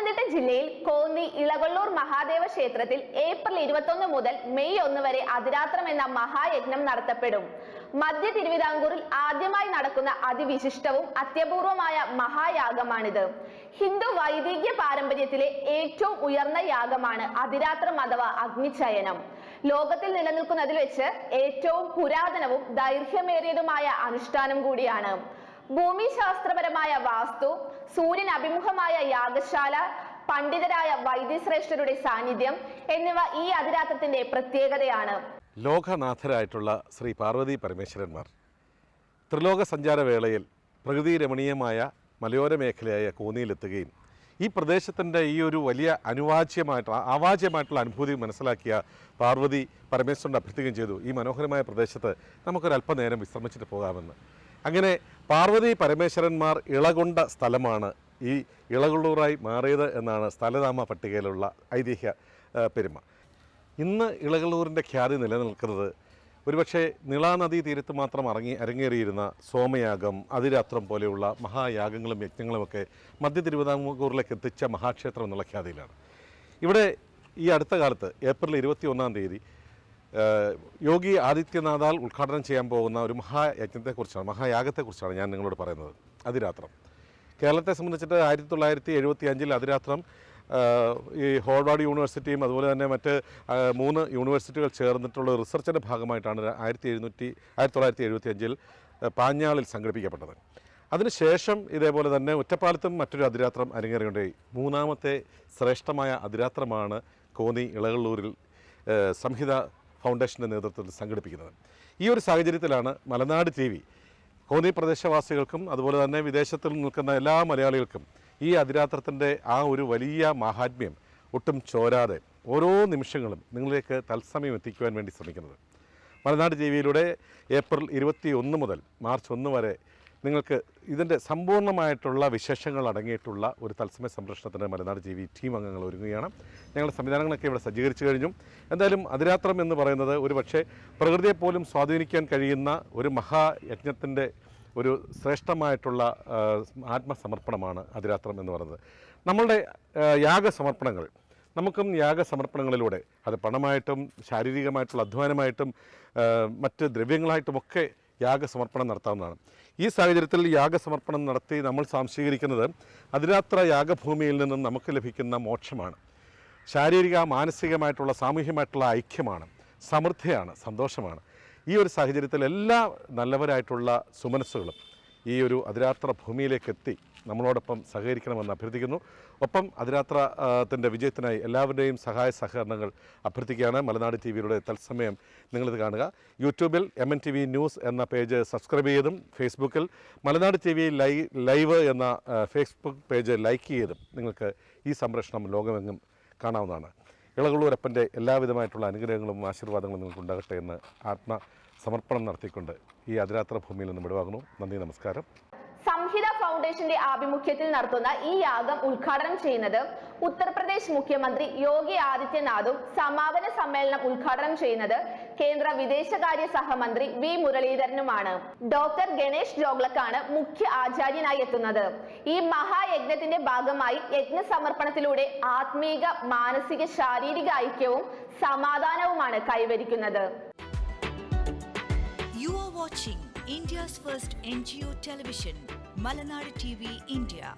പത്തനംതിട്ട ജില്ലയിൽ കോന്നി ഇളകൊള്ളൂർ മഹാദേവ ക്ഷേത്രത്തിൽ ഏപ്രിൽ 21 മുതൽ മെയ് 1 വരെ അതിരാത്രം എന്ന മഹായജ്ഞം നടത്തപ്പെടും. മധ്യ തിരുവിതാംകൂറിൽ ആദ്യമായി നടക്കുന്ന അതിവിശിഷ്ടവും അത്യപൂർവമായ മഹായാഗമാണിത്. ഹിന്ദു വൈദിക പാരമ്പര്യത്തിലെ ഏറ്റവും ഉയർന്ന യാഗമാണ് അതിരാത്രം അഥവാ അഗ്നിചയനം. ലോകത്തിൽ നിലനിൽക്കുന്നതിൽ വെച്ച് ഏറ്റവും പുരാതനവും ദൈർഘ്യമേറിയതുമായ അനുഷ്ഠാനം കൂടിയാണ്. ഭൂമിശാസ്ത്രപരമായ വാസ്തു, സൂര്യൻ അഭിമുഖമായ യാഗശാല, പണ്ഡിതരായ വൈദ്യശ്രേഷ്ഠരുടെ സാന്നിധ്യം എന്നിവ ഈ അതിരാത്രത്തിന്റെ പ്രത്യേകതയാണ്. ലോകനാഥരായിട്ടുള്ള ശ്രീ പാർവതി പരമേശ്വരന്മാർ ത്രിലോക സഞ്ചാരവേളയിൽ പ്രകൃതി രമണീയമായ മലയോര മേഖലയായ കോന്നിയിലെത്തുകയും ഈ പ്രദേശത്തിൻ്റെ ഈ ഒരു വലിയ അവാച്യമായിട്ടുള്ള അനുഭൂതി മനസ്സിലാക്കിയ പാർവതി പരമേശ്വരൻ അഭ്യർത്ഥിക്കുകയും ചെയ്തു, ഈ മനോഹരമായ പ്രദേശത്ത് നമുക്കൊരല്പനേരം വിശ്രമിച്ചിട്ട് പോകാമെന്ന്. അങ്ങനെ പാർവതി പരമേശ്വരന്മാർ ഇളകൊണ്ട സ്ഥലമാണ് ഈ ഇളകൊള്ളൂറായി മാറിയത് എന്നാണ് സ്ഥലനാമ പട്ടികയിലുള്ള ഐതിഹ്യ പെരുമ. ഇന്ന് ഇളകൊള്ളൂരിൻ്റെ ഖ്യാതി നിലനിൽക്കുന്നത് ഒരുപക്ഷെ നിളാനദീ തീരത്ത് മാത്രം അരങ്ങേറിയിരുന്ന സോമയാഗം, അതിരാത്രം പോലെയുള്ള മഹായാഗങ്ങളും യജ്ഞങ്ങളുമൊക്കെ മധ്യ തിരുവിതാംകൂറിലേക്ക് എത്തിച്ച മഹാക്ഷേത്രം എന്നുള്ള ഖ്യാതിയിലാണ്. ഇവിടെ ഈ അടുത്ത കാലത്ത് ഏപ്രിൽ 21 തീയതി യോഗി ആദിത്യനാഥാൽ ഉദ്ഘാടനം ചെയ്യാൻ പോകുന്ന ഒരു മഹായാഗത്തെക്കുറിച്ചാണ് ഞാൻ നിങ്ങളോട് പറയുന്നത്. അതിരാത്രം കേരളത്തെ സംബന്ധിച്ചിട്ട് 1975 അതിരാത്രം ഈ ഹോർവാർഡ് യൂണിവേഴ്സിറ്റിയും അതുപോലെ തന്നെ മറ്റ് 3 യൂണിവേഴ്സിറ്റികൾ ചേർന്നിട്ടുള്ള റിസർച്ചിൻ്റെ ഭാഗമായിട്ടാണ് 1975 പാഞ്ഞാളിൽ സംഘടിപ്പിക്കപ്പെട്ടത്. അതിനുശേഷം ഇതേപോലെ തന്നെ ഒറ്റപ്പാലത്തും മറ്റൊരു അതിരാത്രം അരങ്ങേറുകയുണ്ടായി. മൂന്നാമത്തെ ശ്രേഷ്ഠമായ അതിരാത്രമാണ് കോന്നി ഇളകൊള്ളൂരിൽ സംഹിത ഫൗണ്ടേഷൻ്റെ നേതൃത്വത്തിൽ സംഘടിപ്പിക്കുന്നത്. ഈ ഒരു സാഹചര്യത്തിലാണ് മലനാട് TV കോന്നി പ്രദേശവാസികൾക്കും അതുപോലെ തന്നെ വിദേശത്തിൽ നിൽക്കുന്ന എല്ലാ മലയാളികൾക്കും ഈ അതിരാത്രത്തിൻ്റെ ആ ഒരു വലിയ മാഹാത്മ്യം ഒട്ടും ചോരാതെ ഓരോ നിമിഷങ്ങളും നിങ്ങളിലേക്ക് തത്സമയം എത്തിക്കുവാൻ വേണ്ടി ശ്രമിക്കുന്നത്. മലനാട് TVയിലൂടെ ഏപ്രിൽ 21 മുതൽ മാർച്ച് 1 വരെ നിങ്ങൾക്ക് ഇതിൻ്റെ സമ്പൂർണ്ണമായിട്ടുള്ള വിശേഷങ്ങൾ അടങ്ങിയിട്ടുള്ള ഒരു തത്സമയ സംരക്ഷണത്തിന് മലനാട് TV ടീം അംഗങ്ങൾ ഒരുങ്ങുകയാണ്. ഞങ്ങളുടെ സംവിധാനങ്ങളൊക്കെ ഇവിടെ സജ്ജീകരിച്ചു കഴിഞ്ഞു. എന്തായാലും അതിരാത്രം എന്ന് പറയുന്നത് ഒരു പക്ഷേ പ്രകൃതിയെപ്പോലും സ്വാധീനിക്കാൻ കഴിയുന്ന ഒരു മഹായജ്ഞത്തിൻ്റെ ഒരു ശ്രേഷ്ഠമായിട്ടുള്ള ആത്മസമർപ്പണമാണ് അതിരാത്രം എന്ന് പറയുന്നത്. നമ്മളുടെ യാഗസമർപ്പണങ്ങൾ, നമുക്കും യാഗസമർപ്പണങ്ങളിലൂടെ അത് പണമായിട്ടും ശാരീരികമായിട്ടുള്ള അധ്വാനമായിട്ടും മറ്റ് ദ്രവ്യങ്ങളായിട്ടുമൊക്കെ യാഗസമർപ്പണം നടത്താവുന്നതാണ്. ഈ സാഹചര്യത്തിൽ യാഗസമർപ്പണം നടത്തി നമ്മൾ സംശീകരിക്കുന്നത് അതിരാത്ര യാഗഭൂമിയിൽ നിന്നും നമുക്ക് ലഭിക്കുന്ന മോക്ഷമാണ്, ശാരീരിക മാനസികമായിട്ടുള്ള സാമൂഹ്യമായിട്ടുള്ള ഐക്യമാണ്, സമൃദ്ധിയാണ്, സന്തോഷമാണ്. ഈ ഒരു സാഹചര്യത്തിൽ എല്ലാ നല്ലവരായിട്ടുള്ള സുമനസ്സുകളും ഈ ഒരു അതിരാത്ര ഭൂമിയിലേക്ക് എത്തി നമ്മളോടൊപ്പം സഹകരിക്കണമെന്ന് അഭ്യർത്ഥിക്കുന്നു. ഒപ്പം അതിരാത്രത്തിൻ്റെ വിജയത്തിനായി എല്ലാവരുടെയും സഹായ സഹകരണങ്ങൾ അഭ്യർത്ഥിക്കുകയാണ്. മലനാട് TVയിലൂടെ തത്സമയം നിങ്ങളിത് കാണുക. യൂട്യൂബിൽ MNTV ന്യൂസ് എന്ന പേജ് സബ്സ്ക്രൈബ് ചെയ്തും ഫേസ്ബുക്കിൽ മലനാട് TV ലൈവ് എന്ന ഫേസ്ബുക്ക് പേജ് ലൈക്ക് ചെയ്തും നിങ്ങൾക്ക് ഈ സംപ്രേഷണം ലോകമെങ്ങും കാണാവുന്നതാണ്. ഇളകൊള്ളൂരപ്പൻ്റെ എല്ലാവിധമായിട്ടുള്ള അനുഗ്രഹങ്ങളും ആശീർവാദങ്ങളും നിങ്ങൾക്കുണ്ടാകട്ടെ എന്ന് ആത്മസമർപ്പണം നടത്തിക്കൊണ്ട് ഈ അതിരാത്ര ഭൂമിയിൽ നിന്ന് വിടുവാകുന്നു. നന്ദി, നമസ്കാരം. സംഹിത ഫൗണ്ടേഷന്റെ ആഭിമുഖ്യത്തിൽ നടത്തുന്ന ഈ യാഗം ഉദ്ഘാടനം ചെയ്യുന്നത് ഉത്തർപ്രദേശ് മുഖ്യമന്ത്രി യോഗി ആദിത്യനാഥും സമാപന സമ്മേളനം ഉദ്ഘാടനം ചെയ്യുന്നത് കേന്ദ്ര വിദേശകാര്യ സഹമന്ത്രി V മുരളീധരനുമാണ്. ഡോക്ടർ ഗണേഷ് ജോഗ്ലക്കാണ് മുഖ്യ ആചാര്യനായി എത്തുന്നത്. ഈ മഹായജ്ഞത്തിന്റെ ഭാഗമായി യജ്ഞസമർപ്പണത്തിലൂടെ ആത്മീക, മാനസിക, ശാരീരിക ഐക്യവും സമാധാനവുമാണ് കൈവരിക്കുന്നത്. You are watching India's first NGO television, Malanad TV India.